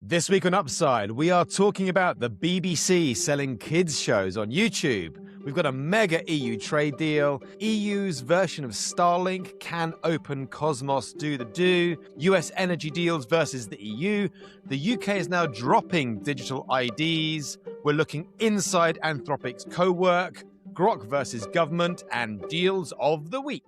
This week on Upside, we are talking about the BBC selling kids' shows on YouTube. We've got a mega EU trade deal, EU's version of Starlink, can open cosmos do the do, US energy deals versus the EU, the UK is now dropping digital IDs, we're looking inside Anthropic's CoWork, Grok versus government, and deals of the week.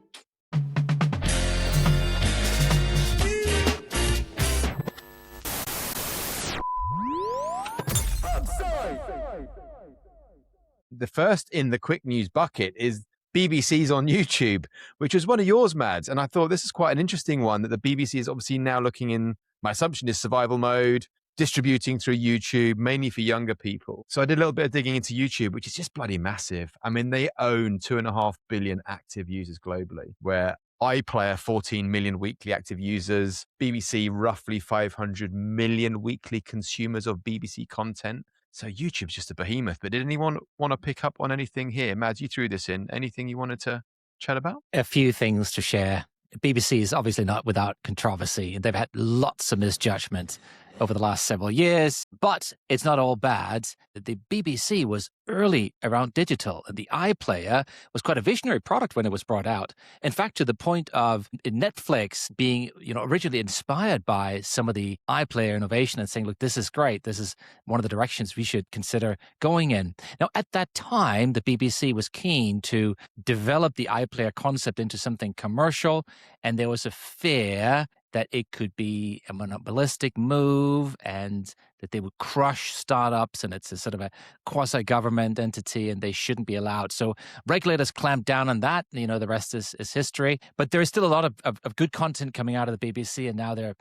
The first in the quick news bucket is BBC's on YouTube, which was one of yours, Mads. And I thought this is quite an interesting one that the BBC is obviously now looking in, my assumption is survival mode, distributing through YouTube, mainly for younger people. So I did a little bit of digging into YouTube, which is just bloody massive. I mean, they own 2.5 billion active users globally, where iPlayer, 14 million weekly active users, BBC, roughly 500 million weekly consumers of BBC content. So YouTube's just a behemoth. But did anyone want to pick up on anything here? Mads, you threw this in. Anything you wanted to chat about? A few things to share. BBC is obviously not without controversy. They've had lots of misjudgment over the last several years, but it's not all bad. The BBC was early around digital, and the iPlayer was quite a visionary product when it was brought out. In fact, to the point of Netflix being, originally inspired by some of the iPlayer innovation and saying, look, this is great. This is one of the directions we should consider going in. Now, at that time, the BBC was keen to develop the iPlayer concept into something commercial, and there was a fear that it could be a monopolistic move and that they would crush startups, and it's a sort of a quasi-government entity and they shouldn't be allowed. So regulators clamped down on that. The rest is history. But there is still a lot of good content coming out of the BBC, and now they're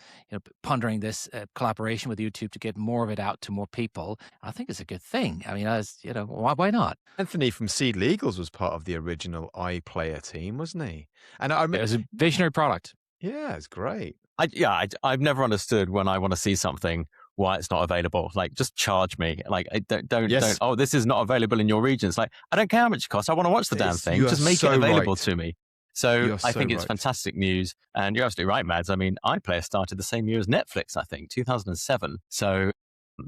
pondering this collaboration with YouTube to get more of it out to more people. I think it's a good thing. I mean, why not? Anthony from Seed Legals was part of the original iPlayer team, wasn't he? And I remember it was a visionary product. Yeah, it's great. I've never understood when I want to see something why it's not available. Like, just charge me. Like, don't. Oh, this is not available in your region. It's like, I don't care how much it costs. I want to watch the damn thing. Just make it available to me. So I think it's fantastic news. And you're absolutely right, Mads. I mean, iPlayer started the same year as Netflix, I think, 2007. So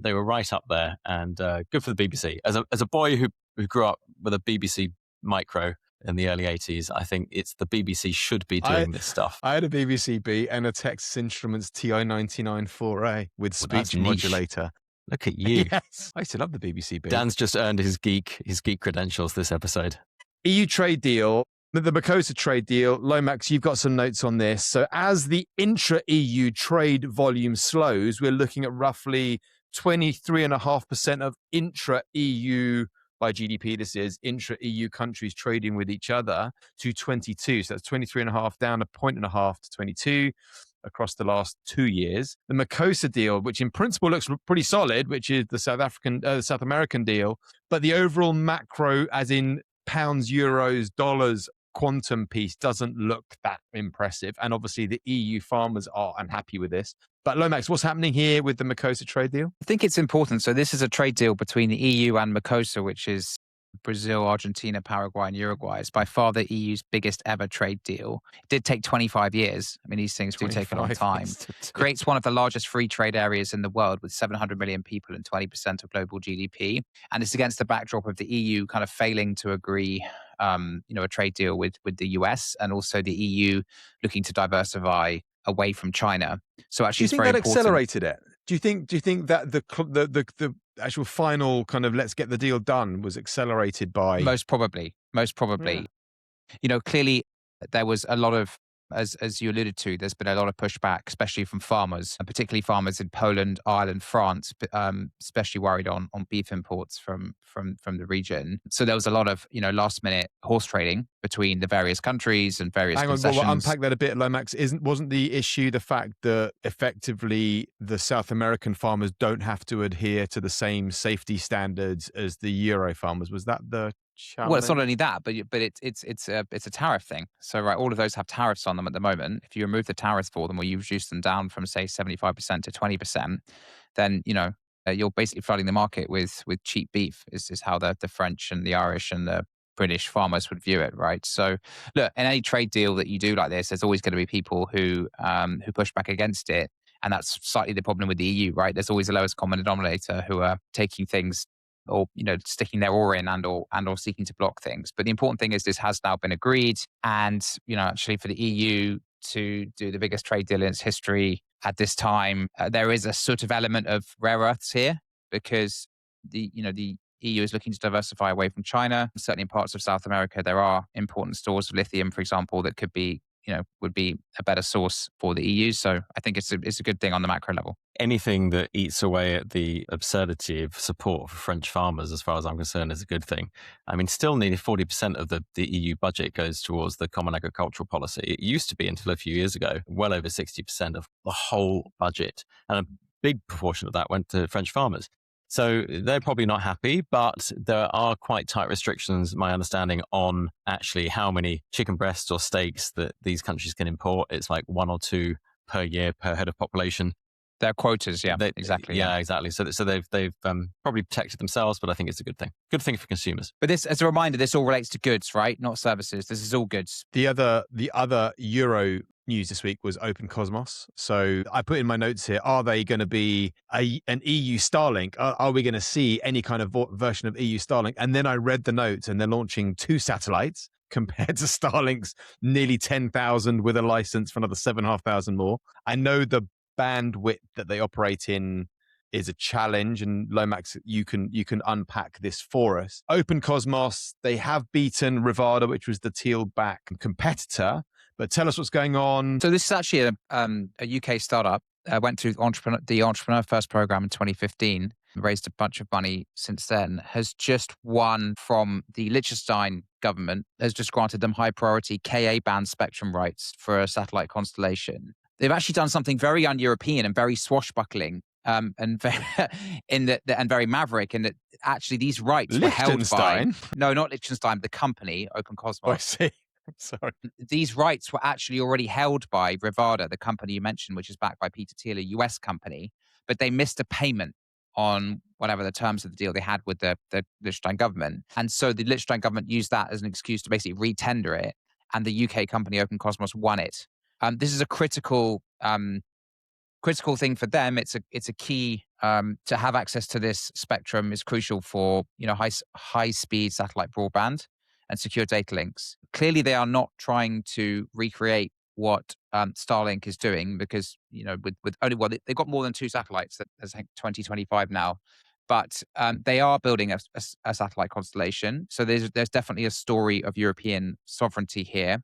they were right up there, and good for the BBC. As a boy who grew up with a BBC Micro in the early 80s, I think it's the BBC should be doing this stuff. I had a BBC B and a Texas Instruments TI-99 4A with speech modulator. Look at you. Yes, I used to love the BBC B. Dan's just earned his geek credentials this episode. EU trade deal, the Mercosur trade deal. Lomax, you've got some notes on this. So as the intra-EU trade volume slows, we're looking at roughly 23.5% of intra-EU by GDP, this is intra-EU countries trading with each other, to 22. So that's 23.5 down a 1.5 to 22 across the last 2 years. The Mercosur deal, which in principle looks pretty solid, which is the South American deal, but the overall macro, as in pounds, euros, dollars, quantum piece doesn't look that impressive. And obviously the EU farmers are unhappy with this. But Lomax, what's happening here with the Mercosur trade deal? I think it's important. So this is a trade deal between the EU and Mercosur, which is Brazil, Argentina, Paraguay, and Uruguay. It's by far the EU's biggest ever trade deal. It did take 25 years. I mean, these things do take a long time. Creates one of the largest free trade areas in the world with 700 million people and 20% of global GDP. And it's against the backdrop of the EU kind of failing to agree a trade deal with the US, and also the EU looking to diversify away from China. So actually, do you think that accelerated it? Do you think that the actual final kind of let's get the deal done was accelerated by? Most probably. Yeah. Clearly there was a lot of, as you alluded to, there's been a lot of pushback, especially from farmers, and particularly farmers in Poland, Ireland, France, especially worried on beef imports from the region. So there was a lot of last minute horse trading between the various countries and various concessions. We'll unpack that a bit, Lomax. Wasn't the issue the fact that effectively the South American farmers don't have to adhere to the same safety standards as the Euro farmers? Was that the challenge? Well, it's not only that, but it's a tariff thing. So right, all of those have tariffs on them at the moment. If you remove the tariffs for them, or you reduce them down from say 75% to 20%, then you're basically flooding the market with cheap beef. Is how the French and the Irish and the British farmers would view it, right? So look, in any trade deal that you do like this, there's always going to be people who push back against it. And that's slightly the problem with the EU, right? There's always the lowest common denominator who are taking things or sticking their oar in and or seeking to block things. But the important thing is this has now been agreed, and actually for the EU to do the biggest trade deal in its history at this time, there is a sort of element of rare earths here because the EU is looking to diversify away from China. Certainly in parts of South America, there are important stores of lithium, for example, that could be would be a better source for the EU. So I think it's a good thing on the macro level. Anything that eats away at the absurdity of support for French farmers, as far as I'm concerned, is a good thing. I mean, still nearly 40% of the EU budget goes towards the common agricultural policy. It used to be, until a few years ago, well over 60% of the whole budget. And a big proportion of that went to French farmers. So they're probably not happy, but there are quite tight restrictions, my understanding, on actually how many chicken breasts or steaks that these countries can import. It's like 1 or 2 per year per head of population. Their quotas, exactly. Yeah, exactly. So they've probably protected themselves, but I think it's a good thing. Good thing for consumers. But this, as a reminder, this all relates to goods, right? Not services. This is all goods. The other Euro news this week was Open Cosmos. So I put in my notes here, are they going to be an EU Starlink? Are we going to see any kind of version of EU Starlink? And then I read the notes and they're launching 2 satellites compared to Starlink's nearly 10,000 with a license for another 7,500 more. I know the bandwidth that they operate in is a challenge, and Lomax, you can unpack this for us. Open Cosmos, they have beaten Rivada, which was the teal-back competitor, but tell us what's going on. So this is actually a UK startup. Went through the Entrepreneur First program in 2015, raised a bunch of money since then, has just won from the Liechtenstein government, has just granted them high priority Ka-band spectrum rights for a satellite constellation. They've actually done something very un-European and very swashbuckling, and very maverick, in that actually these rights were held by... No, not Liechtenstein, the company, Open Cosmos. Oh, I see. Sorry. These rights were actually already held by Rivada, the company you mentioned, which is backed by Peter Thiel, a US company, but they missed a payment on whatever the terms of the deal they had with the Liechtenstein government. And so the Liechtenstein government used that as an excuse to basically re-tender it, and the UK company Open Cosmos won it. This is a critical thing for them. It's a key to have access to this spectrum is crucial for high speed satellite broadband and secure data links. Clearly, they are not trying to recreate what Starlink is doing because with only they've got more than 2 satellites. That's like 2025 now. But they are building a satellite constellation. So there's definitely a story of European sovereignty here.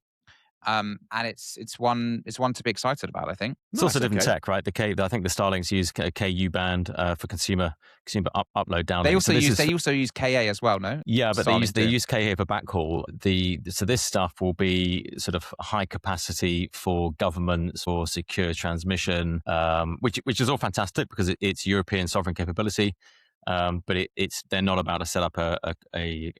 And it's one to be excited about, I think. It's also different tech, right? I think the Starlinks use KU band for consumer upload download. They also use Ka as well, no? Yeah, but they use Ka for backhaul. So this stuff will be sort of high capacity for governments or secure transmission, which is all fantastic because it's European sovereign capability. But they're not about to set up a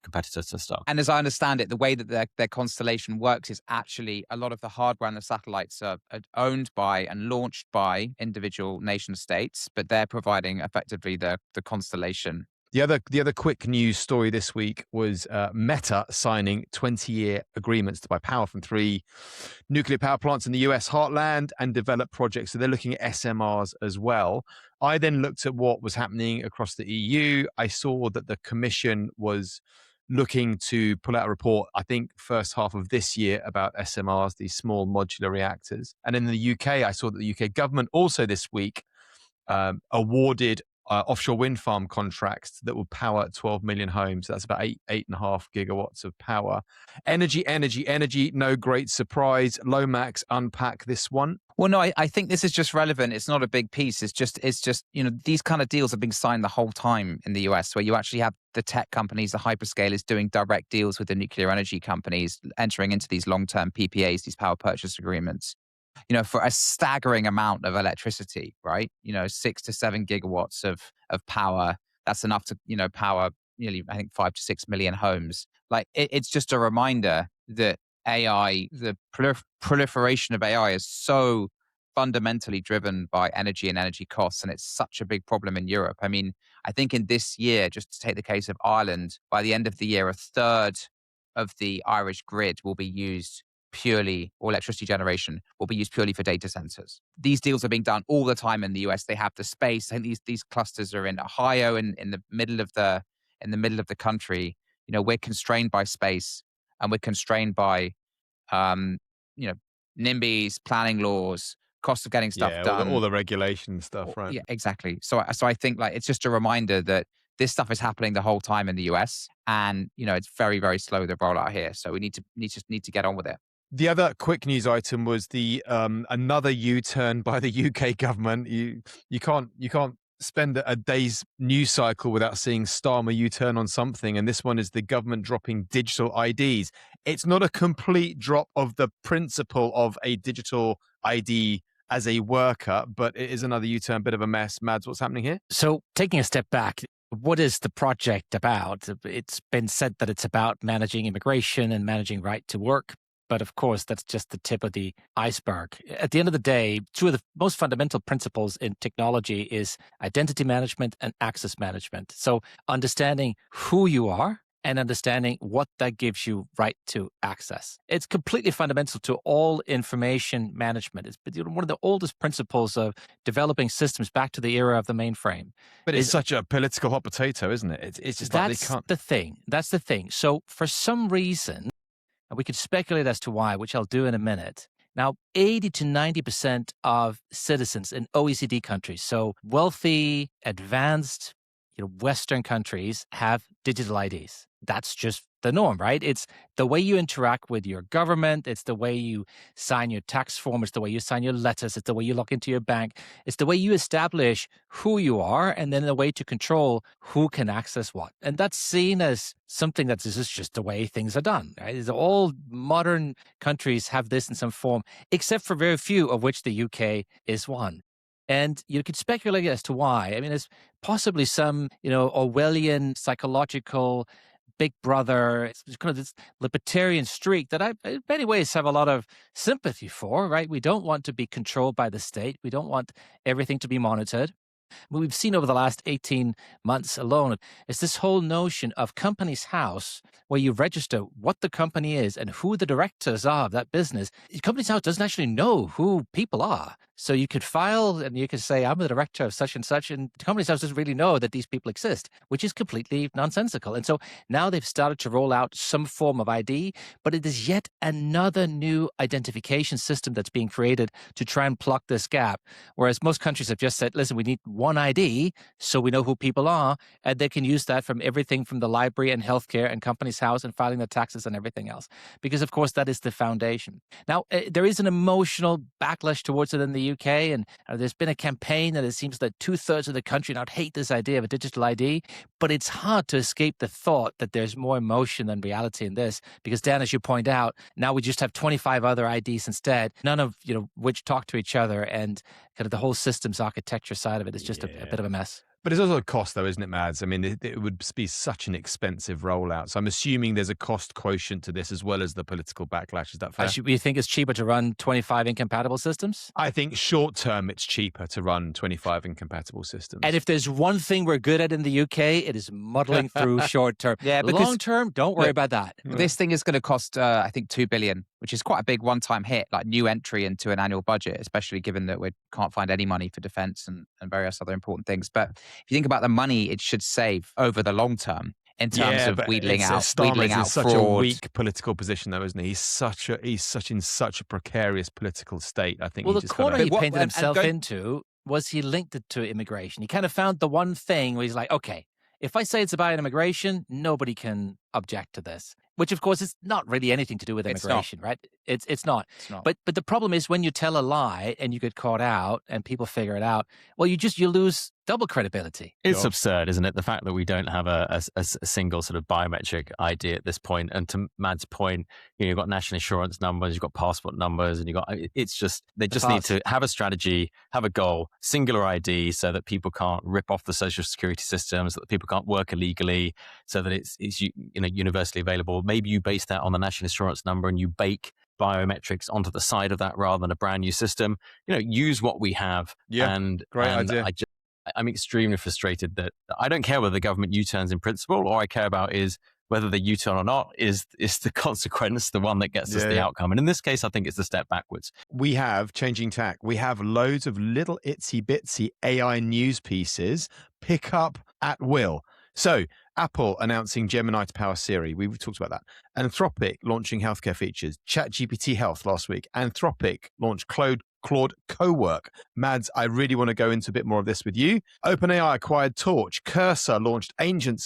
competitor to Starlink. And as I understand it, the way that their constellation works is actually a lot of the hardware and the satellites are owned by and launched by individual nation states, but they're providing effectively the constellation. The other quick news story this week was Meta signing 20-year agreements to buy power from 3 nuclear power plants in the US heartland and develop projects. So they're looking at SMRs as well. I then looked at what was happening across the EU. I saw that the Commission was looking to pull out a report, I think, first half of this year about SMRs, these small modular reactors. And in the UK, I saw that the UK government also this week awarded offshore wind farm contracts that will power 12 million homes. That's about 8.5 gigawatts of power. Energy. No great surprise. Lomax, unpack this one. Well, no, I think this is just relevant. It's not a big piece. It's just these kind of deals have been signed the whole time in the US, where you actually have the tech companies, the hyperscalers doing direct deals with the nuclear energy companies, entering into these long-term PPAs, these power purchase agreements. For a staggering amount of electricity, right? 6 to 7 gigawatts of power. That's enough to, power nearly, I think, 5 to 6 million homes. Like, it's just a reminder that AI, the proliferation of AI is so fundamentally driven by energy and energy costs. And it's such a big problem in Europe. I mean, I think in this year, just to take the case of Ireland, by the end of the year, a third of the Irish grid will be used purely, or electricity generation will be used purely for data centers. These deals are being done all the time in the US. They have the space. I think these clusters are in Ohio, in the middle of the country. We're constrained by space, and we're constrained by NIMBYs, planning laws, cost of getting stuff done. All the regulation stuff, right? Yeah, exactly. So I think it's just a reminder that this stuff is happening the whole time in the US, and it's very, very slow to roll out here. So we need to get on with it. The other quick news item was the another U-turn by the UK government. You can't spend a day's news cycle without seeing Starmer U-turn on something, and this one is the government dropping digital IDs. It's not a complete drop of the principle of a digital ID as a worker, but it is another U-turn, bit of a mess. Mads, what's happening here? So taking a step back, what is the project about? It's been said that it's about managing immigration and managing right to work. But of course, that's just the tip of the iceberg. At the end of the day, two of the most fundamental principles in technology is identity management and access management. So understanding who you are and understanding what that gives you right to access. It's completely fundamental to all information management. It's one of the oldest principles of developing systems back to the era of the mainframe. But it's such a political hot potato, isn't it? It's just like they can't. That's the thing. So for some reason, and we could speculate as to why, which I'll do in a minute. Now, 80 to 90% of citizens in OECD countries, so wealthy, advanced, Western countries, have digital IDs. That's just the norm, right? It's the way you interact with your government. It's the way you sign your tax form. It's the way you sign your letters. It's the way you log into your bank. It's the way you establish who you are, and then the way to control who can access what. And that's seen as something that is just the way things are done, right? All modern countries have this in some form, except for very few, of which the UK is one. And you could speculate as to why. I mean, there's possibly some, Orwellian psychological big brother, it's kind of this libertarian streak that I, in many ways, have a lot of sympathy for, right? We don't want to be controlled by the state. We don't want everything to be monitored. What we've seen over the last 18 months alone is this whole notion of Companies House, where you register what the company is and who the directors are of that business. Companies House doesn't actually know who people are. So you could file and you could say, I'm the director of such, and Companies House doesn't really know that these people exist, which is completely nonsensical. And so now they've started to roll out some form of ID, but it is yet another new identification system that's being created to try and plug this gap. Whereas most countries have just said, listen, we need one ID so we know who people are, and they can use that from everything from the library and healthcare and Companies House and filing their taxes and everything else. Because, of course, that is the foundation. Now, there is an emotional backlash towards it in the UK, and there's been a campaign that it seems that 2/3 of the country now hate this idea of a digital ID, but it's hard to escape the thought that there's more emotion than reality in this, because Dan, as you point out, now we just have 25 other IDs instead, none of which talk to each other, and kind of the whole systems architecture side of it is just a bit of a mess. But it's also a cost, though, isn't it, Mads? I mean, it would be such an expensive rollout. So I'm assuming there's a cost quotient to this as well as the political backlash. Is that fair? You think it's cheaper to run 25 incompatible systems? I think short term, it's cheaper to run 25 incompatible systems. And if there's one thing we're good at in the UK, it is muddling through short term. Yeah, long term, don't worry about that. This thing is going to cost, I think, $2 billion, which is quite a big one-time hit, like new entry into an annual budget, especially given that we can't find any money for defense and various other important things. But if you think about the money it should save over the long term in terms of wheedling out such fraud. A weak political position, though, isn't he? He's in such a precarious political state. I think. Well, the corner he painted himself into was he linked it to immigration. He kind of found the one thing where he's like, okay, if I say it's about immigration, nobody can object to this. Which, of course, is not really anything to do with immigration, right? It's not. But the problem is when you tell a lie and you get caught out and people figure it out, well, you lose double credibility. It's absurd, isn't it? The fact that we don't have a single sort of biometric ID at this point. And to Mad's point, you've got national insurance numbers, you've got passport numbers, and they just need to have a strategy, have a goal, singular ID, so that people can't rip off the social security system, so that people can't work illegally, so that it's universally available. Maybe you base that on the national insurance number and you bake biometrics onto the side of that rather than a brand new system. Use what we have. Yeah, great idea. I'm extremely frustrated that I don't care whether the government U-turns in principle. All I care about is whether the U-turn or not is the consequence, the one that gets us the outcome. And in this case, I think it's the step backwards. We have, changing tack, we have loads of little itsy bitsy AI news pieces pick up at will. So Apple announcing Gemini to power Siri. We've talked about that. Anthropic launching healthcare features. ChatGPT Health last week. Anthropic launched Claude CoWork. Mads, I really want to go into a bit more of this with you. OpenAI acquired Torch. Cursor launched agent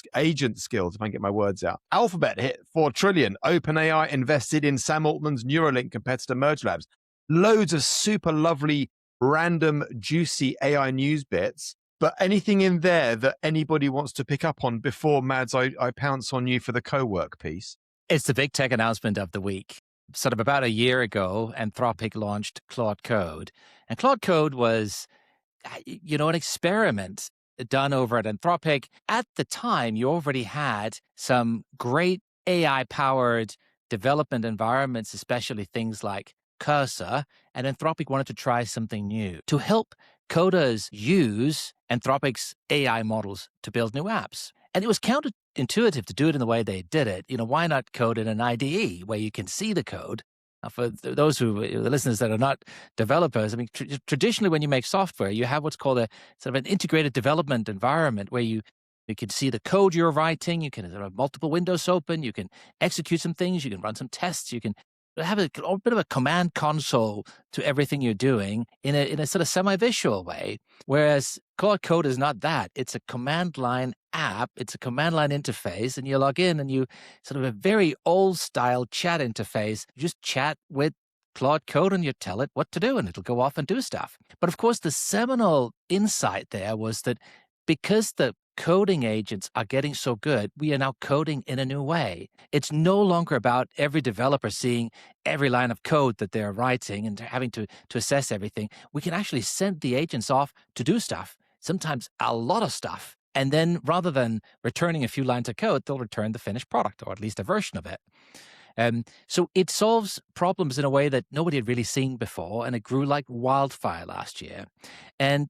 skills, if I can get my words out. Alphabet hit 4 trillion. OpenAI invested in Sam Altman's Neuralink competitor Merge Labs. Loads of super lovely, random, juicy AI news bits. But anything in there that anybody wants to pick up on before, Mads, I pounce on you for the CoWork piece? It's the big tech announcement of the week. Sort of about a year ago, Anthropic launched Claude Code. And Claude Code was, an experiment done over at Anthropic. At the time, you already had some great AI-powered development environments, especially things like Cursor, and Anthropic wanted to try something new to help coders use Anthropic's AI models to build new apps. And it was counterintuitive to do it in the way they did it. Why not code in an IDE where you can see the code? Now, for those the listeners that are not developers, I mean, traditionally when you make software, you have what's called a sort of an integrated development environment where you can see the code you're writing, you can have multiple windows open, you can execute some things, you can run some tests, you can have a bit of a command console to everything you're doing in a sort of semi-visual way. Whereas Claude Code is not that. It's a command line app. It's a command line interface, and you log in and you sort of a very old style chat interface. You just chat with Claude Code and you tell it what to do and it'll go off and do stuff. But of course, the seminal insight there was that because the coding agents are getting so good, we are now coding in a new way. It's no longer about every developer seeing every line of code that they're writing and having to assess everything. We can actually send the agents off to do stuff, sometimes a lot of stuff. And then rather than returning a few lines of code, they'll return the finished product, or at least a version of it. So it solves problems in a way that nobody had really seen before, and it grew like wildfire last year. And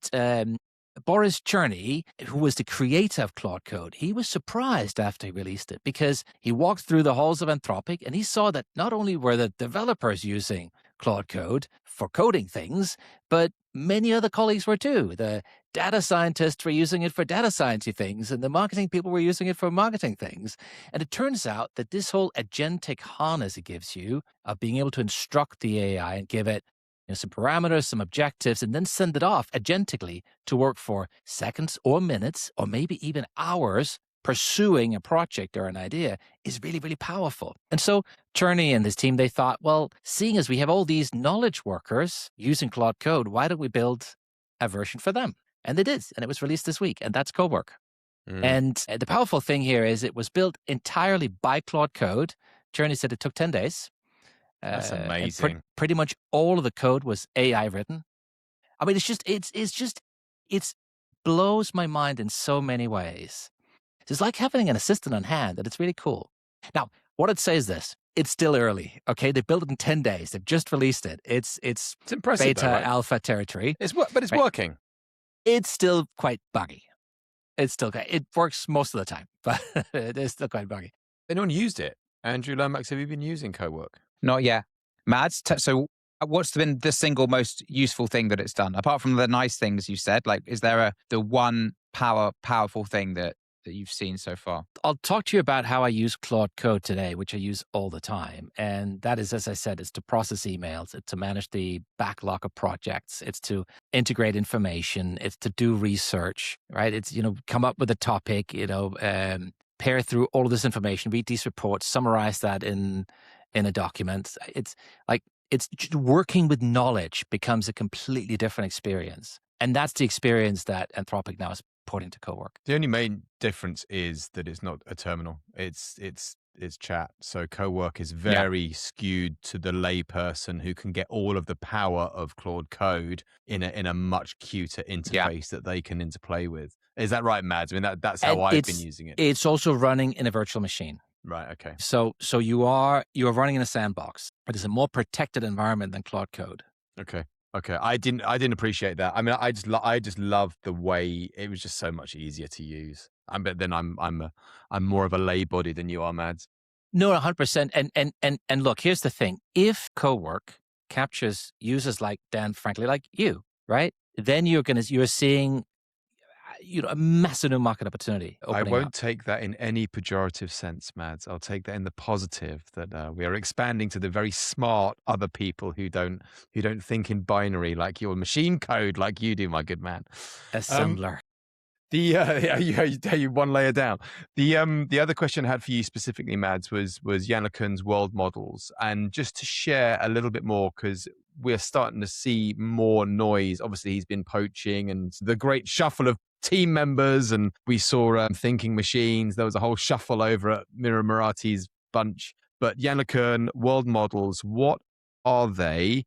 Boris Cherny, who was the creator of Claude Code, he was surprised after he released it because he walked through the halls of Anthropic and he saw that not only were the developers using Claude Code for coding things, but many other colleagues were too. The data scientists were using it for data sciencey things, and the marketing people were using it for marketing things. And it turns out that this whole agentic harness it gives you of being able to instruct the AI and give it some parameters, some objectives, and then send it off agentically to work for seconds or minutes or maybe even hours pursuing a project or an idea is really, really powerful. And so Cherny and his team, they thought, well, seeing as we have all these knowledge workers using Claude Code, why don't we build a version for them? And they did, and it was released this week, and that's CoWork. And the powerful thing here is it was built entirely by Claude Code. Cherny said it took 10 days. That's amazing. Pretty much all of the code was AI written. I mean, it blows my mind in so many ways. It's like having an assistant on hand, and it's really cool. Now, what I'd say is this. It's still early, okay? They built it in 10 days. They've just released it. It's impressive, beta, though, right? alpha territory. But it's working. It's still quite buggy. It works most of the time, but it's still quite buggy. Anyone used it? Andrew Lomax, have you been using CoWork? Not yet. Mads, so what's been the single most useful thing that it's done? Apart from the nice things you said, like, is there the one powerful thing that you've seen so far? I'll talk to you about how I use Claude Code today, which I use all the time. And that is, as I said, it's to process emails, it's to manage the backlog of projects, it's to integrate information, it's to do research, right? It's, come up with a topic, pair through all of this information, read these reports, summarize that in a document. It's just working with knowledge becomes a completely different experience. And that's the experience that Anthropic now is putting to CoWork. The only main difference is that it's not a terminal. It's chat. So CoWork is very skewed to the layperson who can get all of the power of Claude Code in a much cuter interface that they can interplay with. Is that right, Mads? I mean, that's how I've been using it. It's also running in a virtual machine. Right. Okay. So you are running in a sandbox. It is a more protected environment than Claude Code. Okay. Okay, I didn't appreciate that. I mean, I just loved the way it was just so much easier to use. But then I'm more of a lay body than you are, Mads. No, 100%. And look, here's the thing: if CoWork captures users like Dan, frankly, like you, right? Then you're seeing a massive new market opportunity I opening won't up. take that in any pejorative sense, Mads. I'll take that in the positive, that we are expanding to the very smart other people who don't think in binary like your machine code like you do, my good man. Assembler. You one layer down. The other question I had for you specifically, Mads, was Jan LeCun's world models, and just to share a little bit more, because we're starting to see more noise. Obviously, he's been poaching, and the great shuffle of team members, and we saw thinking machines. There was a whole shuffle over at Mira Murati's bunch. But Jan LeCun world models, what are they,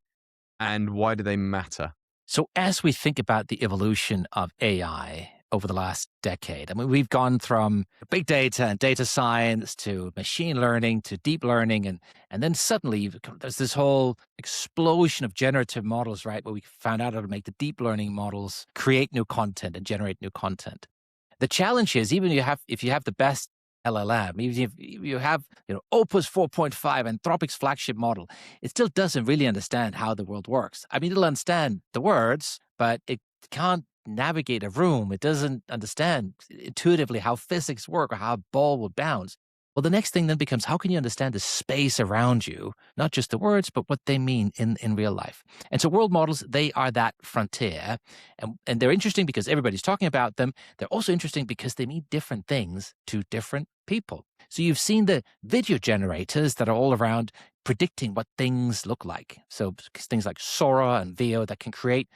and why do they matter? So as we think about the evolution of AI over the last decade, I mean, we've gone from big data and data science to machine learning to deep learning. And then suddenly there's this whole explosion of generative models, right? Where we found out how to make the deep learning models create new content and generate new content. The challenge is, even if you have the best LLM, even if you have Opus 4.5, Anthropic's flagship model, it still doesn't really understand how the world works. I mean, it'll understand the words, but it can't navigate a room. It doesn't understand intuitively how physics work or how a ball will bounce. Well, the next thing then becomes, how can you understand the space around you, not just the words, but what they mean in real life? And so world models, they are that frontier. And they're interesting because everybody's talking about them. They're also interesting because they mean different things to different people. So you've seen the video generators that are all around predicting what things look like. So things like Sora and Veo that can create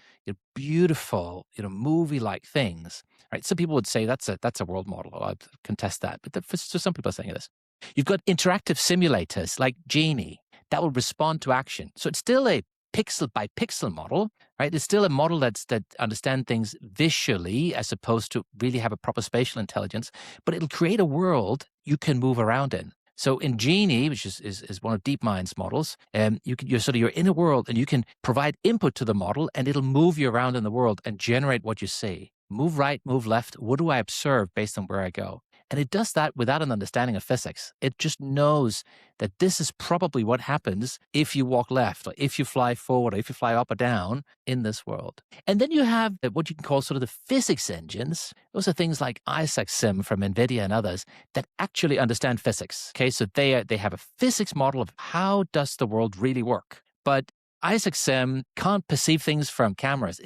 beautiful, movie-like things. Right? Some people would say that's a world model. I'd contest that, but for some people are saying it is. You've got interactive simulators like Genie that will respond to action. So it's still a pixel by pixel model, right? It's still a model that understands things visually as opposed to really have a proper spatial intelligence, but it'll create a world you can move around in. So in Genie, which is one of DeepMind's models, you're in a world and you can provide input to the model and it'll move you around in the world and generate what you see. Move right, move left. What do I observe based on where I go? And it does that without an understanding of physics. It just knows that this is probably what happens if you walk left, or if you fly forward, or if you fly up or down in this world. And then you have what you can call sort of the physics engines. Those are things like Isaac Sim from NVIDIA and others that actually understand physics. Okay, so they have a physics model of how does the world really work. But Isaac Sim can't perceive things from cameras.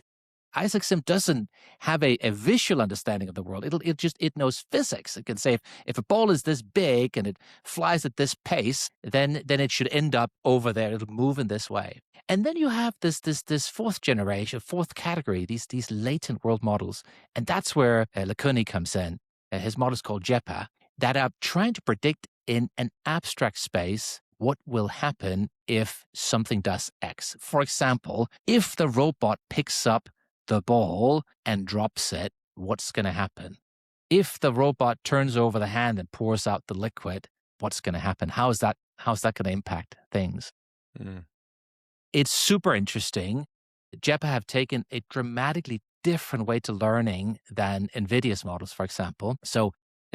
Isaac Sim doesn't have a visual understanding of the world. It knows physics. It can say if a ball is this big and it flies at this pace, then it should end up over there. It'll move in this way. And then you have this fourth generation, fourth category, these latent world models, and that's where LeCun comes in. His model is called JEPA, that are trying to predict in an abstract space what will happen if something does X. For example, if the robot picks up the ball and drops it, what's going to happen? If the robot turns over the hand and pours out the liquid, what's going to happen? How's that going to impact things? It's super interesting. JEPA have taken a dramatically different way to learning than NVIDIA's models, for example. So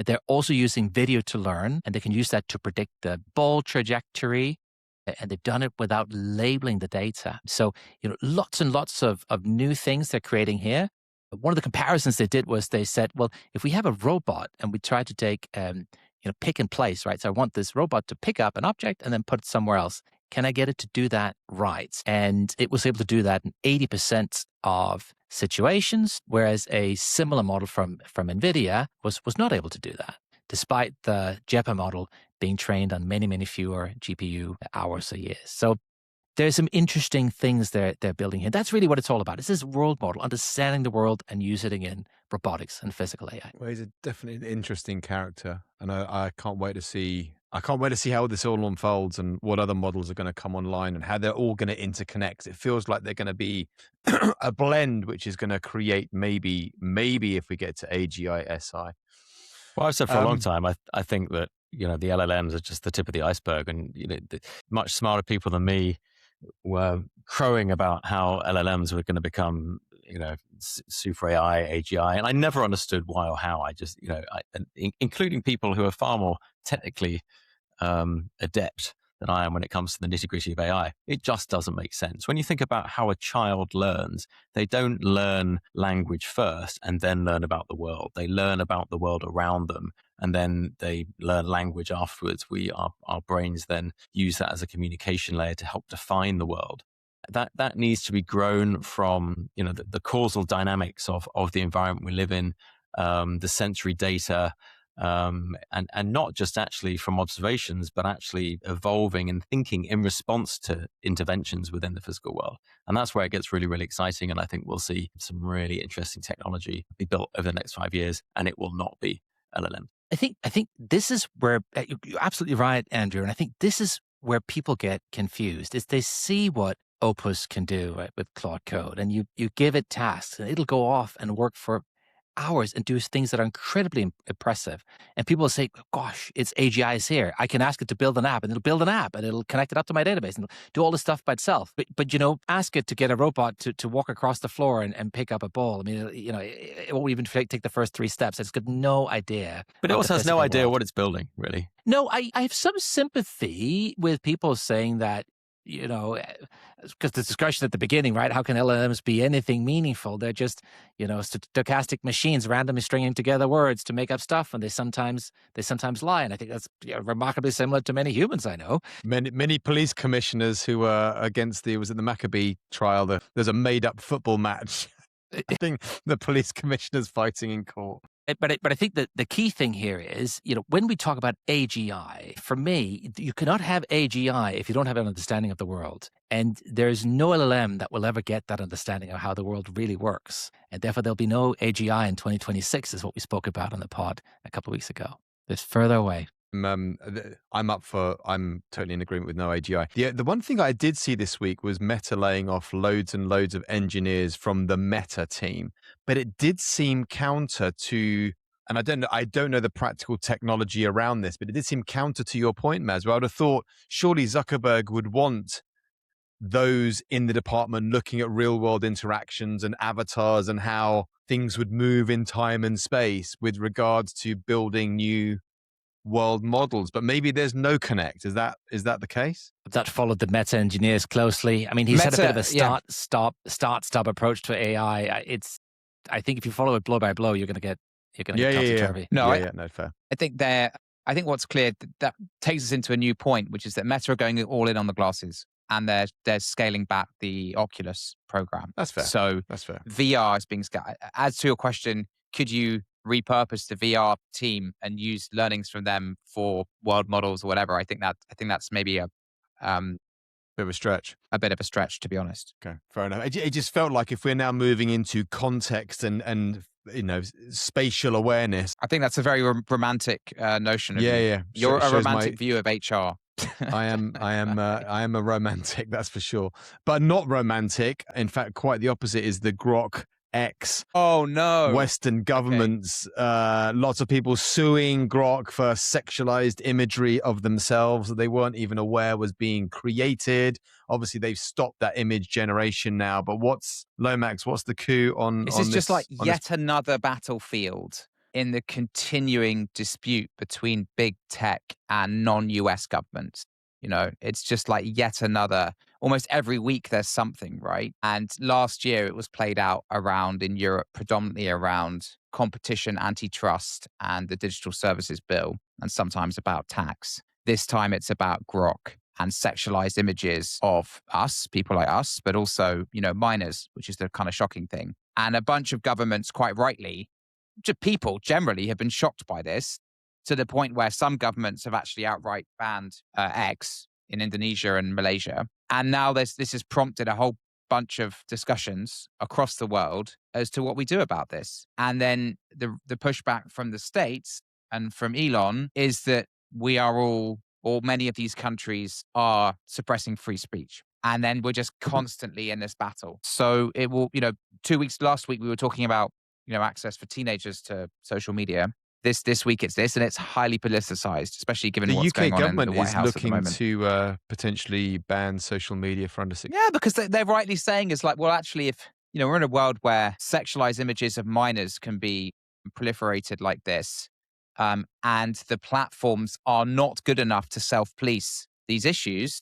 they're also using video to learn, and they can use that to predict the ball trajectory. And they've done it without labeling the data. So, lots and lots of new things they're creating here. One of the comparisons they did was they said, well, if we have a robot and we try to take, pick and place, right? So I want this robot to pick up an object and then put it somewhere else. Can I get it to do that right? And it was able to do that in 80% of situations, whereas a similar model from NVIDIA was not able to do that, despite the JEPA model being trained on many, many fewer GPU hours a year. So there's some interesting things they're building here. That's really what it's all about. It's this world model, understanding the world and using it in robotics and physical AI. Well, he's definitely an interesting character, and I can't wait to see. I can't wait to see how this all unfolds and what other models are going to come online and how they're all going to interconnect. It feels like they're going to be a blend, which is going to create maybe if we get to AGI SI. Well, I've said for a long time, I think that, the LLMs are just the tip of the iceberg, and much smarter people than me were crowing about how LLMs were going to become, super AI, AGI, and I never understood why or how. I just, including people who are far more technically adept than I am when it comes to the nitty-gritty of AI. It just doesn't make sense. When you think about how a child learns, they don't learn language first and then learn about the world. They learn about the world around them, and then they learn language afterwards. Our brains then use that as a communication layer to help define the world. That needs to be grown from the causal dynamics of the environment we live in, the sensory data, and not just actually from observations, but actually evolving and thinking in response to interventions within the physical world. And that's where it gets really, really exciting. And I think we'll see some really interesting technology be built over the next 5 years, and it will not be LLM. I think this is where you're absolutely right, Andrew. And I think this is where people get confused, is they see what Opus can do, right, with Claude Code, and you give it tasks, and it'll go off and work for hours and do things that are incredibly impressive. And people will say, gosh, it's AGIs here. I can ask it to build an app, and it'll build an app, and it'll connect it up to my database, and it'll do all this stuff by itself. But ask it to get a robot to walk across the floor and pick up a ball. I mean, it won't even take the first 3 steps. It's got no idea. But it also has no idea what it's building, really. No, I have some sympathy with people saying that, because the discussion at the beginning, right? How can LLMs be anything meaningful? They're just, stochastic machines randomly stringing together words to make up stuff, and they sometimes lie. And I think that's remarkably similar to many humans I know. Many police commissioners who were against the Maccabee trial. There's a made-up football match. I think the police commissioners fighting in court. But I think that the key thing here is, when we talk about AGI, for me, you cannot have AGI if you don't have an understanding of the world. And there's no LLM that will ever get that understanding of how the world really works. And therefore, there'll be no AGI in 2026, is what we spoke about on the pod a couple of weeks ago. It's further away. I'm totally in agreement with no AGI. The one thing I did see this week was Meta laying off loads and loads of engineers from the Meta team, but it did seem counter to, and I don't know the practical technology around this, but it did seem counter to your point, Maz, where I would have thought surely Zuckerberg would want those in the department looking at real world interactions and avatars and how things would move in time and space with regards to building new world models, but maybe there's no connect. Is that the case? That followed the Meta engineers closely. I mean, he's had a bit of a stop approach to AI. I think if you follow it blow by blow, you're going to get topsy-turvy. No, fair. I think what's clear, that takes us into a new point, which is that Meta are going all in on the glasses, and they're scaling back the Oculus program. That's fair. So that's fair. VR is being scaled. As to your question, could you repurpose the VR team and use learnings from them for world models or whatever? I think that's maybe a bit of a stretch. A bit of a stretch, to be honest. Okay, fair enough. It just felt like if we're now moving into context and spatial awareness. I think that's a very romantic notion of you. Yeah. You're a romantic view of HR. I am a romantic, that's for sure. But not romantic. In fact, quite the opposite is the Grok X. Oh no. Western governments, lots of people suing Grok for sexualized imagery of themselves that they weren't even aware was being created. Obviously, they've stopped that image generation now. But Lomax, what's the coup on this? Is just like yet another battlefield in the continuing dispute between big tech and non-US governments. It's just like yet another, almost every week there's something, right? And last year it was played out in Europe, predominantly around competition, antitrust, and the Digital Services Bill, and sometimes about tax. This time it's about Grok and sexualized images of us, people like us, but also, minors, which is the kind of shocking thing. And a bunch of governments, quite rightly, people generally have been shocked by this, to the point where some governments have actually outright banned X in Indonesia and Malaysia. And now this has prompted a whole bunch of discussions across the world as to what we do about this. And then the pushback from the States and from Elon is that we are or many of these countries are suppressing free speech. And then we're just constantly in this battle. So it will, last week we were talking about, access for teenagers to social media. This week it's this, and it's highly politicized, especially given what's The UK going on in the government White is House at the looking moment. to potentially ban social media for under 16. Yeah, because they're rightly saying is like, well, actually, if we're in a world where sexualized images of minors can be proliferated like this, and the platforms are not good enough to self-police these issues,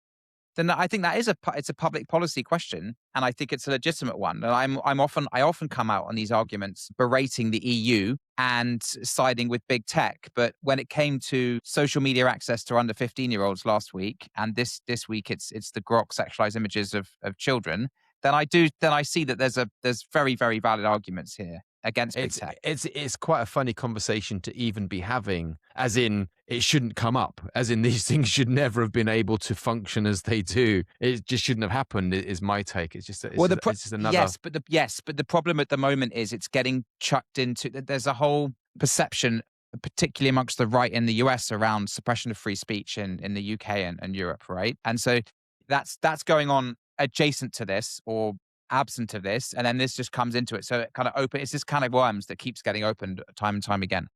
then I think that is it's a public policy question, and I think it's a legitimate one. And I often come out on these arguments berating the EU and siding with big tech, but when it came to social media access to under 15-year-olds last week, and this week it's the Grok sexualized images of children, then I see that there's very, very valid arguments here against big tech. It's quite a funny conversation to even be having, as in it shouldn't come up, as in these things should never have been able to function as they do. It just shouldn't have happened, is my take. It's just another. Yes, but the problem at the moment is it's getting chucked into. There's a whole perception, particularly amongst the right in the US, around suppression of free speech in the UK and Europe, right? And so that's going on adjacent to this or absent of this, and then this just comes into it. So it kind of it's this kind of worms that keeps getting opened time and time again.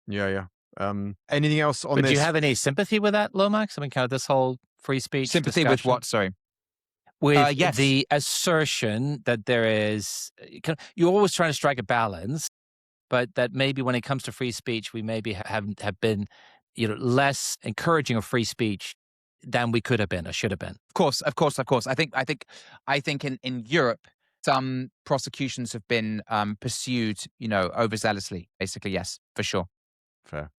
Yeah. Anything else on this? Do you have any sympathy with that, Lomax? I mean, kind of this whole free speech sympathy discussion? With what? Sorry. With yes. The assertion that there is, you're always trying to strike a balance, but that maybe when it comes to free speech, we maybe have been, less encouraging of free speech than we could have been or should have been. Of course. I think in Europe, some prosecutions have been pursued, overzealously. Basically, yes, for sure. Fair.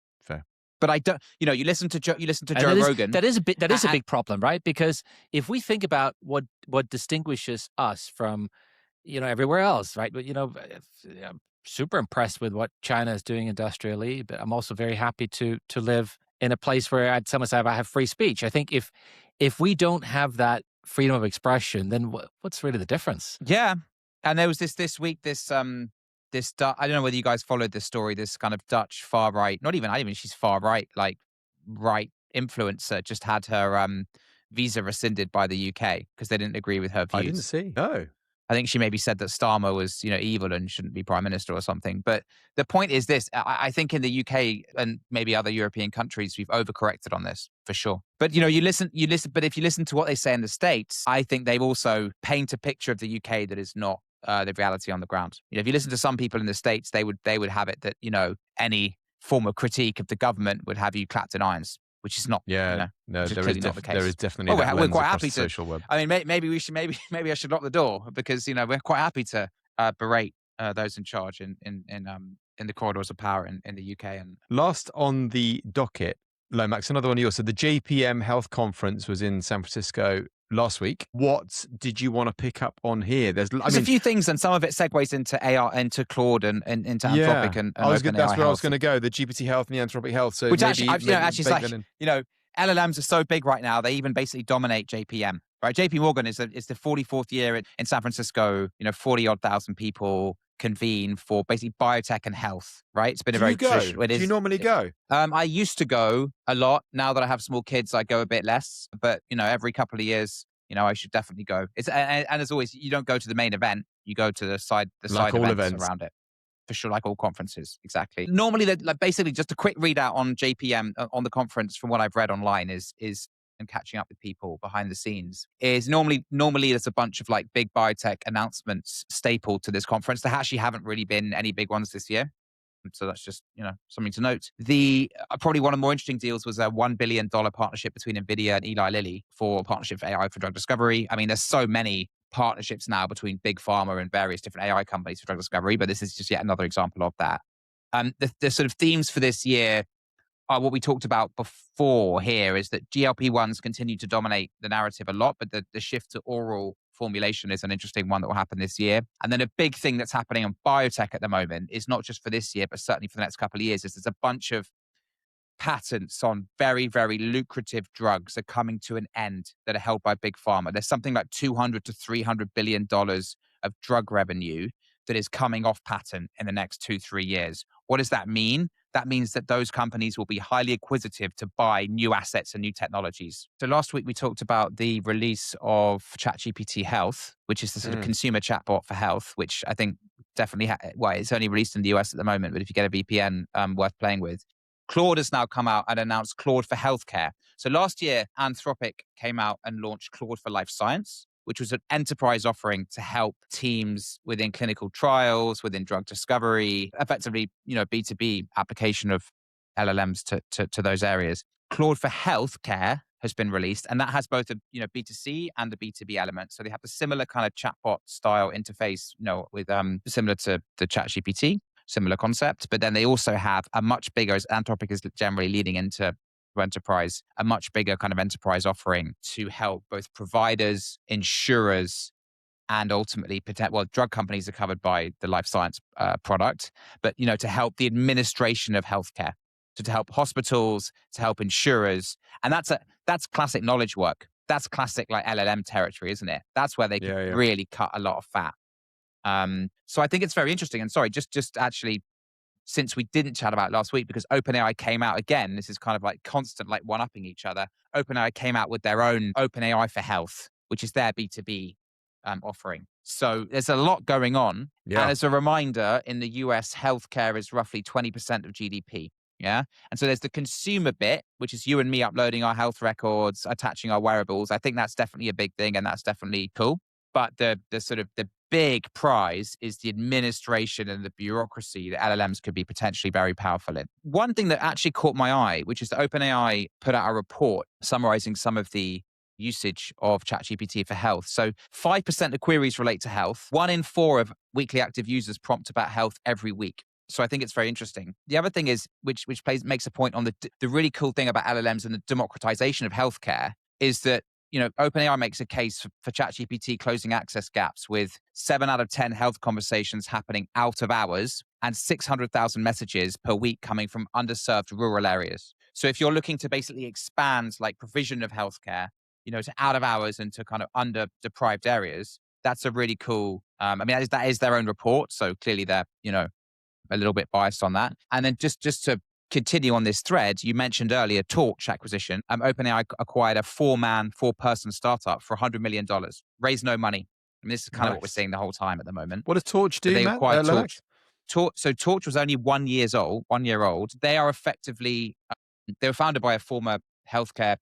But I don't. You listen to Joe Rogan. That is a big problem, right? Because if we think about what distinguishes us from, everywhere else, right? But I'm super impressed with what China is doing industrially, but I'm also very happy to live in a place where someone say I have free speech. I think if we don't have that freedom of expression, then what's really the difference? Yeah, and there was this week I don't know whether you guys followed this story. This kind of Dutch far right, not even she's far right, like right influencer, just had her visa rescinded by the UK because they didn't agree with her views. I didn't see. No. I think she maybe said that Starmer was, evil and shouldn't be prime minister or something. But the point is this: I think in the UK and maybe other European countries, we've overcorrected on this for sure. But you listen. But if you listen to what they say in the States, I think they've also paint a picture of the UK that is not the reality on the ground. If you listen to some people in the States, they would have it that any form of critique of the government would have you clapped in irons, which is not. Yeah, no, there is definitely. We're quite happy to. Social web. I mean, maybe I should lock the door because we're quite happy to berate those in charge in the corridors of power in the UK. And last on the docket, Lomax, another one of yours. So the JPM Health Conference was in San Francisco last week. What did you want to pick up on here? There's a few things, and some of it segues into AI, into Claude, and into Anthropic, and that's where I was going to go. The GPT Health and the Anthropic Health. So which actually, it's like LLMs are so big right now; they even basically dominate JPM. Right, JP Morgan is the 44th year in San Francisco. 40-odd thousand people convene for basically biotech and health. Right, it's been a very traditional. Do you normally go? I used to go a lot. Now that I have small kids, I go a bit less. But every couple of years, I should definitely go. And as always, you don't go to the main event; you go to the side events around it. For sure, like all conferences, exactly. Normally, basically, just a quick readout on JPM on the conference from what I've read online is and catching up with people behind the scenes is normally there's a bunch of like big biotech announcements stapled to this conference. There actually haven't really been any big ones this year. So that's just, something to note. The probably one of the more interesting deals was a $1 billion partnership between NVIDIA and Eli Lilly for a partnership for AI for drug discovery. I mean, there's so many partnerships now between big pharma and various different AI companies for drug discovery, but this is just yet another example of that. The sort of themes for this year are what we talked about before here is that GLP-1s continue to dominate the narrative a lot, but the shift to oral formulation is an interesting one that will happen this year. And then a big thing that's happening on biotech at the moment is not just for this year, but certainly for the next couple of years, is there's a bunch of patents on very, very lucrative drugs are coming to an end that are held by big pharma. There's something like $200 to $300 billion of drug revenue that is coming off patent in the next 2-3 years. What does that mean? That means that those companies will be highly acquisitive to buy new assets and new technologies. So last week we talked about the release of ChatGPT Health, which is the sort of consumer chatbot for health, which I think definitely, well, it's only released in the US at the moment, but if you get a VPN, worth playing with. Claude has now come out and announced Claude for healthcare. So last year, Anthropic came out and launched Claude for Life Science, which was an enterprise offering to help teams within clinical trials, within drug discovery, effectively, B2B application of LLMs to those areas. Claude for healthcare has been released, and that has both a B2C and a B2B element. So they have the similar kind of chatbot style interface, with similar to the ChatGPT, similar concept. But then they also have a much bigger, as Anthropic is generally leading into enterprise, a much bigger kind of enterprise offering to help both providers, insurers, and ultimately, drug companies are covered by the life science product, but to help the administration of healthcare, to help hospitals, to help insurers, and that's classic knowledge work. That's classic like LLM territory, isn't it? That's where they can really cut a lot of fat. So I think it's very interesting. And sorry, just actually, since we didn't chat about it last week, because OpenAI came out again, this is kind of like constant, like one-upping each other. OpenAI came out with their own OpenAI for Health, which is their B2B offering. So there's a lot going on. Yeah. And as a reminder, in the US, healthcare is roughly 20% of GDP. Yeah. And so there's the consumer bit, which is you and me uploading our health records, attaching our wearables. I think that's definitely a big thing, and that's definitely cool. But the sort of the big prize is the administration and the bureaucracy that LLMs could be potentially very powerful in. One thing that actually caught my eye, which is that OpenAI put out a report summarizing some of the usage of ChatGPT for health. So 5% of queries relate to health. 1 in 4 of weekly active users prompt about health every week. So I think it's very interesting. The other thing is, which makes a point on the really cool thing about LLMs and the democratization of healthcare, is that OpenAI makes a case for ChatGPT closing access gaps with 7 out of 10 health conversations happening out of hours and 600,000 messages per week coming from underserved rural areas. So if you're looking to basically expand like provision of healthcare, to out of hours and to kind of under deprived areas, that's a really cool. That is their own report, so clearly they're a little bit biased on that. And then just to continue on this thread, you mentioned earlier Torch acquisition. OpenAI acquired a 4-person startup for $100 million. Raised no money. This is kind of what we're seeing the whole time at the moment. What does Torch do, They Matt? acquired Torch. So Torch was only 1 year old. They are effectively, they were founded by a former healthcare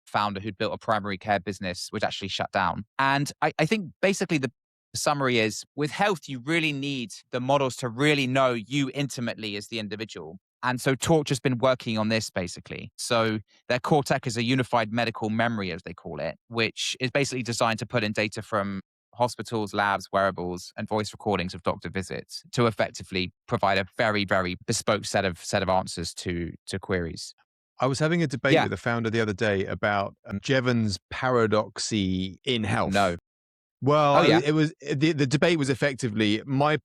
founder who'd built a primary care business, which actually shut down. And I think basically the summary is, with health, you really need the models to really know you intimately as the individual. And so Torch has been working on this basically. So their core tech is a unified medical memory, as they call it, which is basically designed to put in data from hospitals, labs, wearables, and voice recordings of doctor visits to effectively provide a very, very bespoke set of answers to queries. I was having a debate with a founder the other day about Jevons paradoxy in health. No. Well, it was the debate was effectively my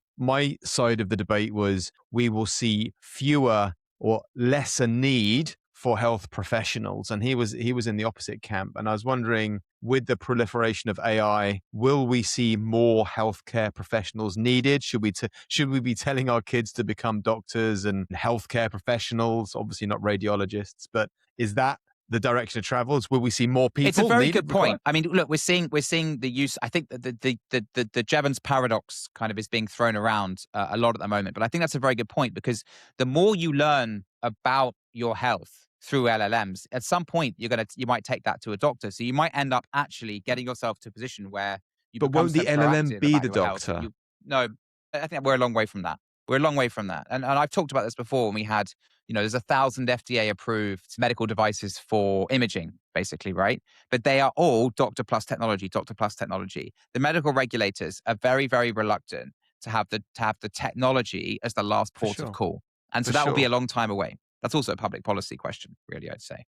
side of the debate was we will see fewer or lesser need for health professionals, and he was in the opposite camp. And I was wondering, with the proliferation of AI, will we see more healthcare professionals needed? Should we be telling our kids to become doctors and healthcare professionals? Obviously not radiologists, but is that the direction of travel? Will we see more people? It's a very good point. I mean, look, we're seeing the use. I think that the Jevons paradox kind of is being thrown around a lot at the moment. But I think that's a very good point, because the more you learn about your health through LLMs, at some point you might take that to a doctor. So you might end up actually getting yourself to a position where you. But won't the LLM be the doctor? No, I think we're a long way from that. And I've talked about this before when we had. There's 1,000 FDA approved medical devices for imaging, basically, right? But they are all doctor plus technology. The medical regulators are very, very reluctant to have the technology as the last port of call. And so that will be a long time away. That's also a public policy question, really, I'd say.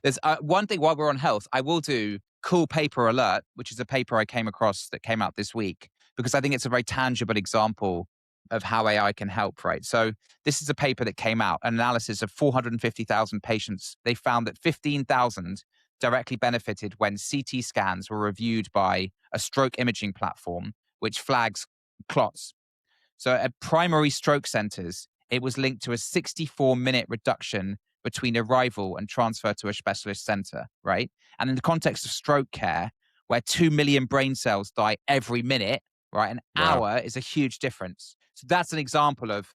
There's one thing while we're on health, I will do Cool Paper Alert, which is a paper I came across that came out this week, because I think it's a very tangible example of how AI can help, right? So this is a paper that came out, an analysis of 450,000 patients. They found that 15,000 directly benefited when CT scans were reviewed by a stroke imaging platform, which flags clots. So at primary stroke centers, it was linked to a 64-minute reduction between arrival and transfer to a specialist center, right? And in the context of stroke care, where 2 million brain cells die every minute, right? An hour is a huge difference. So that's an example of,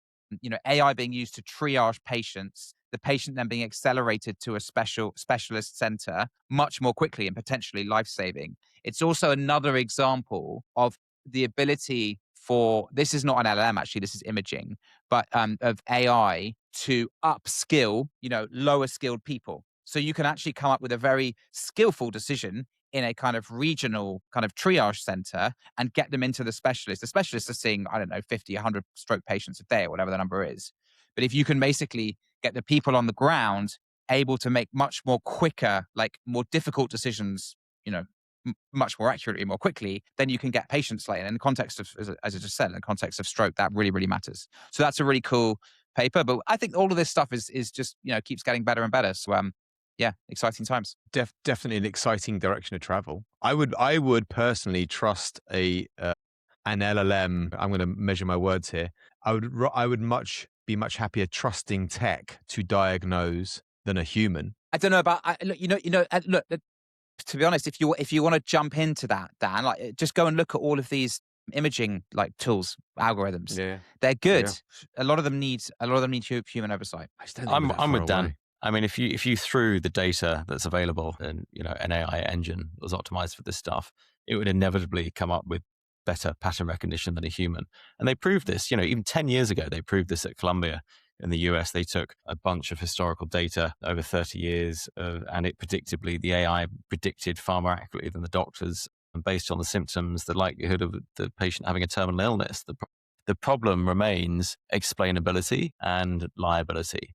AI being used to triage patients, the patient then being accelerated to a specialist center much more quickly and potentially life-saving. It's also another example of the ability for, this is not an LLM actually, this is imaging, but of AI to upskill, lower skilled people. So you can actually come up with a very skillful decision in a kind of regional kind of triage center and get them into the specialist. The specialists are seeing, 50, 100 stroke patients a day or whatever the number is. But if you can basically get the people on the ground able to make much more quicker, like more difficult decisions, much more accurately, more quickly, then you can get patients late. And in the context of, as I just said, in the context of stroke, that really, really matters. So that's a really cool paper. But I think all of this stuff is just, keeps getting better and better. So, yeah, exciting times. Definitely an exciting direction to travel. I would personally trust an LLM. I'm going to measure my words here. I would be much happier trusting tech to diagnose than a human. I don't know about look. To be honest, if you want to jump into that, Dan, like just go and look at all of these imaging like tools, algorithms. Yeah, they're good. Yeah. A lot of them need human oversight. I'm with Dan. I mean, if you threw the data that's available and an AI engine that was optimized for this stuff, it would inevitably come up with better pattern recognition than a human. And they proved this. Even 10 years ago, they proved this at Columbia. In the US, they took a bunch of historical data over 30 years, and the AI predicted far more accurately than the doctors. And based on the symptoms, the likelihood of the patient having a terminal illness, the problem remains explainability and liability.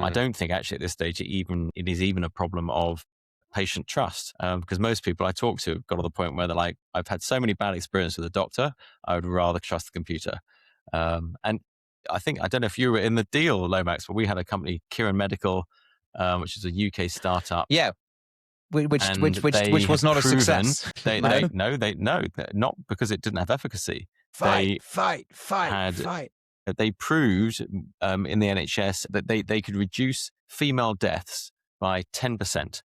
I don't think actually at this stage it is even a problem of patient trust, because most people I talk to have got to the point where they're like, I've had so many bad experiences with a doctor, I would rather trust the computer. And I don't know if you were in the deal, Lomax, but we had a company, Kieran Medical, which is a UK startup. Yeah, which was not a success. No, not because it didn't have efficacy. Fight. They proved in the NHS that they could reduce female deaths by 10%.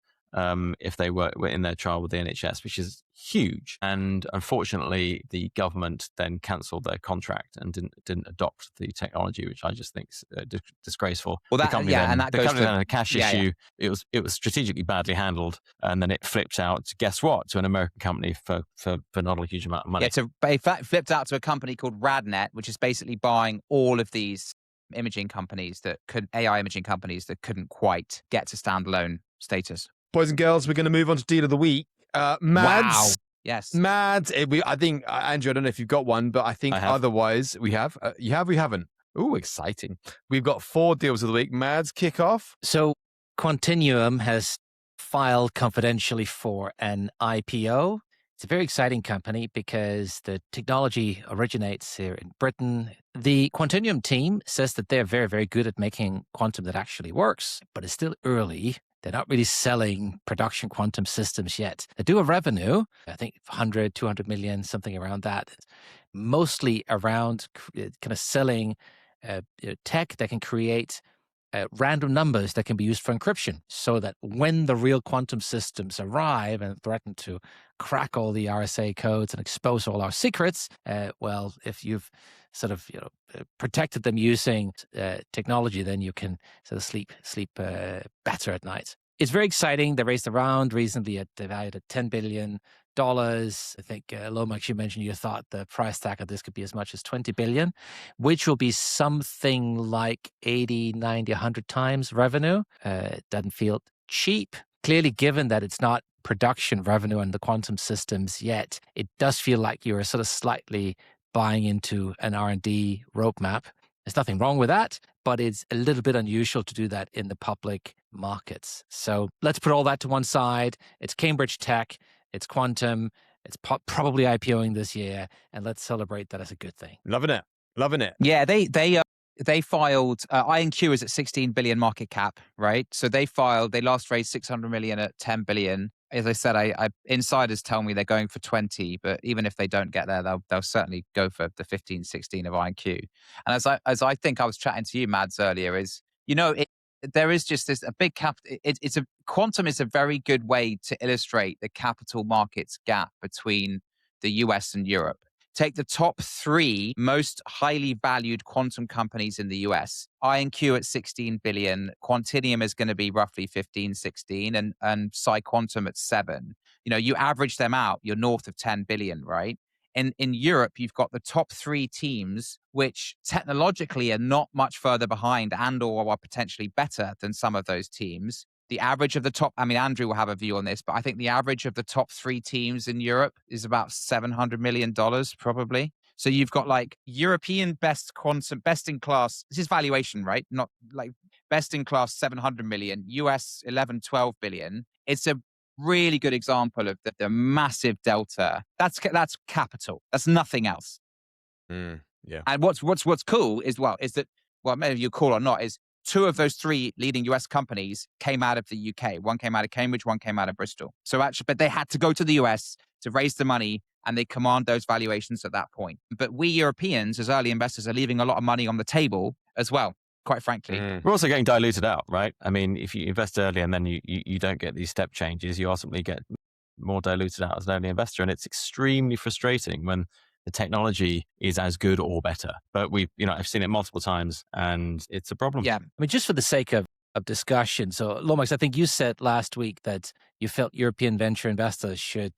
If they were in their trial with the NHS, which is huge. And unfortunately, the government then cancelled their contract and didn't adopt the technology, which I just think is disgraceful. Well, the company had a cash issue. Yeah. It was strategically badly handled, and then it flipped out. Guess what? To an American company for not a huge amount of money. Yeah, it flipped out to a company called RadNet, which is basically buying all of these imaging companies AI imaging companies that couldn't quite get to standalone status. Boys and girls, we're going to move on to Deal of the Week. Mads. Wow. Yes. Mads. I think, Andrew, I don't know if you've got one, but I think otherwise we have. We haven't. Ooh, exciting. We've got 4 deals of the week. Mads, kick off. So Quantinuum has filed confidentially for an IPO. It's a very exciting company because the technology originates here in Britain. The Quantinuum team says that they're very, very good at making quantum that actually works, but it's still early. They're not really selling production quantum systems yet. They do have revenue, I think 100, 200 million, something around that, mostly around kind of selling tech that can create random numbers that can be used for encryption, so that when the real quantum systems arrive and threaten to crack all the RSA codes and expose all our secrets, well, if you've sort of protected them using technology, then you can sort of sleep better at night. It's very exciting. They raised a round recently they valued at $10 billion. I think, Lomax, you mentioned you thought the price tag of this could be as much as $20 billion, which will be something like 80, 90, 100 times revenue. It doesn't feel cheap. Clearly, given that it's not production revenue on the quantum systems yet, it does feel like you're sort of slightly buying into an R&D roadmap. There's nothing wrong with that, but it's a little bit unusual to do that in the public markets. So let's put all that to one side. It's Cambridge Tech, it's quantum, it's probably IPOing this year, and let's celebrate that as a good thing. Loving it. Yeah, they filed, INQ is at 16 billion market cap, right? So they last raised 600 million at 10 billion. As I said, I insiders tell me they're going for 20, but even if they don't get there, they'll certainly go for the 15, 16 of INQ. And as I think I was chatting to you, Mads, earlier, is, there is just this a big quantum is a very good way to illustrate the capital markets gap between the US and Europe. Take the top 3 most highly valued quantum companies in the US. IonQ at 16 billion, Quantinuum is going to be roughly 15, 16, and PsiQuantum at 7. You average them out, you're north of 10 billion, right? In Europe, you've got the top 3 teams, which technologically are not much further behind and/or are potentially better than some of those teams. The average of the top, Andrew will have a view on this, but I think the average of the top 3 teams in Europe is about $700 million, probably. So you've got like European best in class. This is valuation, right? Not like best in class 700 million, US 11, 12 billion. It's a really good example of the massive delta. That's capital. That's nothing else. Yeah. And what's cool is that maybe you call or not, is 2 of those 3 leading US companies came out of the UK. One came out of Cambridge, one came out of Bristol. So actually, but they had to go to the US to raise the money, and they command those valuations at that point. But we Europeans, as early investors, are leaving a lot of money on the table as well, quite frankly. We're also getting diluted out, right? I mean, if you invest early and then you don't get these step changes, you ultimately get more diluted out as an early investor. And it's extremely frustrating when the technology is as good or better. But I've seen it multiple times, and it's a problem. Yeah. Just for the sake of discussion. So, Lomax, I think you said last week that you felt European venture investors should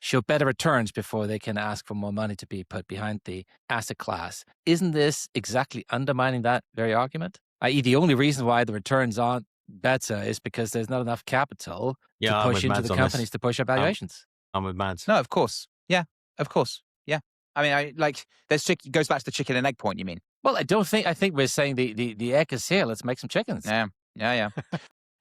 show better returns before they can ask for more money to be put behind the asset class. Isn't this exactly undermining that very argument? I.e., the only reason why the returns aren't better is because there's not enough capital to push into the companies to push up valuations. I'm with Mads. No, of course. Yeah, of course. Yeah. It goes back to the chicken and egg point, you mean? Well, I think we're saying the egg is here. Let's make some chickens. Yeah.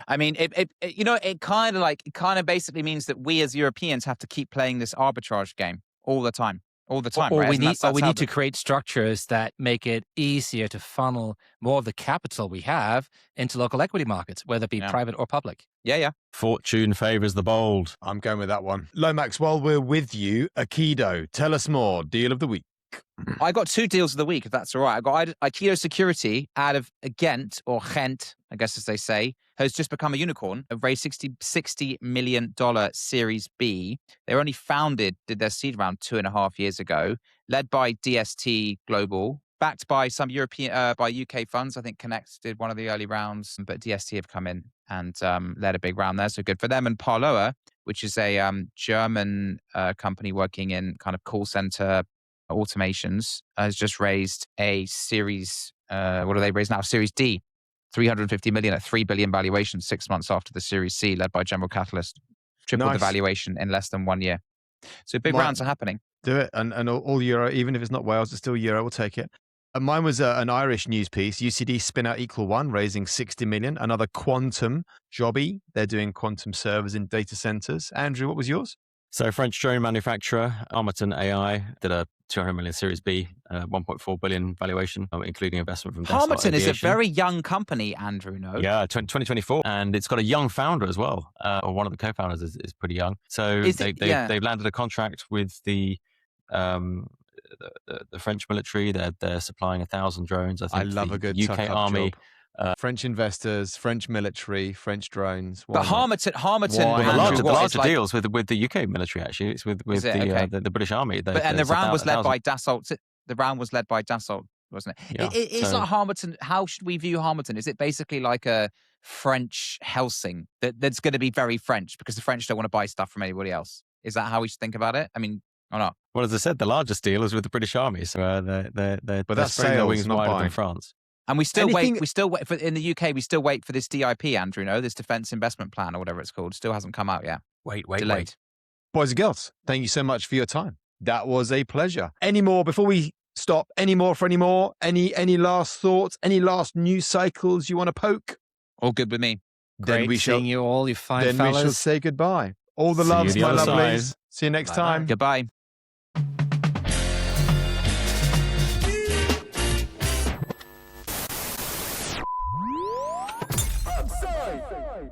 It kind of basically means that we as Europeans have to keep playing this arbitrage game all the time. Or right? we need to create structures that make it easier to funnel more of the capital we have into local equity markets, whether it be private or public. Yeah. Fortune favors the bold. I'm going with that one. Lomax, while we're with you, Aikido, tell us more. Deal of the week. I got 2 deals of the week, if that's all right. I got Aikido Security out of Ghent, or Ghent, I guess as they say, has just become a unicorn. Have raised $60 million Series B. They were only did their seed round 2.5 years ago, led by DST Global, backed by some by UK funds. I think Connect did one of the early rounds, but DST have come in and led a big round there, so good for them. And Parloa, which is a German company working in kind of call center automations, has just raised a series, what do they raise now? Series D, 350 million at 3 billion valuation 6 months after the Series C, led by General Catalyst. Tripled the valuation in less than 1 year. So big rounds are happening. Do it. And all euro, even if it's not Wales, it's still euro, we'll take it. Mine was an Irish news piece. UCD spin out Equal One, raising 60 million. Another quantum jobby. They're doing quantum servers in data centers. Andrew, what was yours? So French drone manufacturer Armaton AI did a 200 million Series B, 1.4 billion valuation, including investment from Armaton is a very young company, Andrew, no? Yeah, 2024. And it's got a young founder as well, or one of the co-founders is pretty young. So they've landed a contract with the French military. They're supplying 1,000 drones. I love a good UK Army. French investors, French military, French drones. But Harmattan the larger deals with the UK military, actually. It's with the British Army. And the round was led by Dassault. The round was led by Dassault, wasn't it? Yeah. It's not Harmattan. How should we view Harmattan? Is it basically like a French Helsing that's going to be very French because the French don't want to buy stuff from anybody else? Is that how we should think about it? I mean, or not? Well, as I said, the largest deal is with the British Army. So they're spreading their wings wider than France. And we still wait for in the UK. We still wait for this DIP, Andrew. No, this Defence Investment Plan or whatever it's called, still hasn't come out yet. Wait. Boys and girls, thank you so much for your time. That was a pleasure. Any more before we stop? Any more? Any last thoughts? Any last news cycles you want to poke? All good with me. Great seeing you all, you fine fellas. Then we shall say goodbye. All the loves, my lovelies. See you next time. Goodbye. Upside.